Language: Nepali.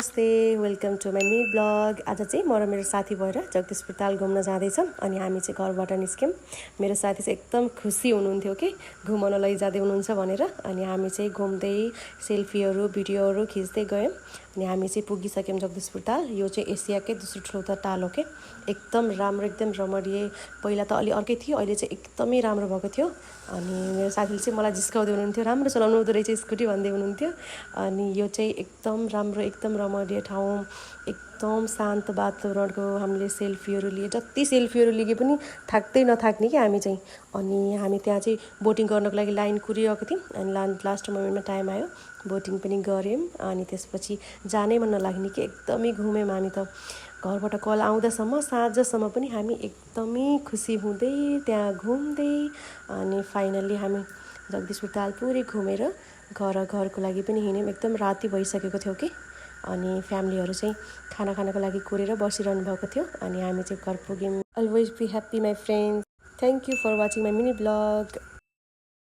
नमस्ते, welcome to my mini blog. आज चाहिँ म र मेरो साथी भएर जगदीशपुर ताल घुम्न जाँदैछौँ अनि हामी चाहिँ घरबाट निस्क्यौँ। मेरो साथी चाहिँ एकदम खुसी हुनुहुन्थ्यो कि घुमाउन लैजाँदै हुनुहुन्छ भनेर। अनि हामी चाहिँ घुम्दै सेल्फीहरू भिडियोहरू खिच्दै गयौँ अनि हामी चाहिँ पुगिसक्यौँ जगदीशपुर ताल। यो चाहिँ एसियाकै दोस्रो ठुलो ताल हो कि एकदम राम्रो, एकदम रमणीय। पहिला त अलि अर्कै थियो, अहिले चाहिँ एकदमै राम्रो भएको थियो। अनि मेरो साथीले चाहिँ मलाई जिस्काउँदै हुनुहुन्थ्यो, राम्रो चलाउनु हुँदो रहेछ स्कुटी भन्दै हुनुहुन्थ्यो। अनि यो चाहिँ एकदम राम्रो, एकदम रमणीय ठाउँ, एकदम शान्त वातावरणको। हामीले सेल्फीहरू लिए, जति सेल्फीहरू लिए पनि थाक्दै नथाक्ने कि हामी चाहिँ। अनि हामी त्यहाँ चाहिँ बोटिङ गर्नको लागि लाइन कुरिरहेको थियौँ अनि लास्ट मोमेन्टमा टाइम आयो, बोटिङ पनि गऱ्यौँ। अनि त्यसपछि जानै मन नलाग्ने कि एकदमै घुम्यौँ हामी त। घरबाट कल आउँदासम्म साँझसम्म पनि हामी एकदमै खुसी हुँदै त्यहाँ घुम्दै अनि फाइनल्ली हामी जगदीशपुर ताल पुरै घुमेर घरको लागि पनि हिँड्यौँ। एकदम राति भइसकेको थियो कि अनि फ्यामिलीहरू चाहिँ खाना खानको लागि कुरेर बसिरहनु भएको थियो अनि हामी चाहिँ घर पुग्यौँ। Always be happy my friends. Thank you for watching my mini blog.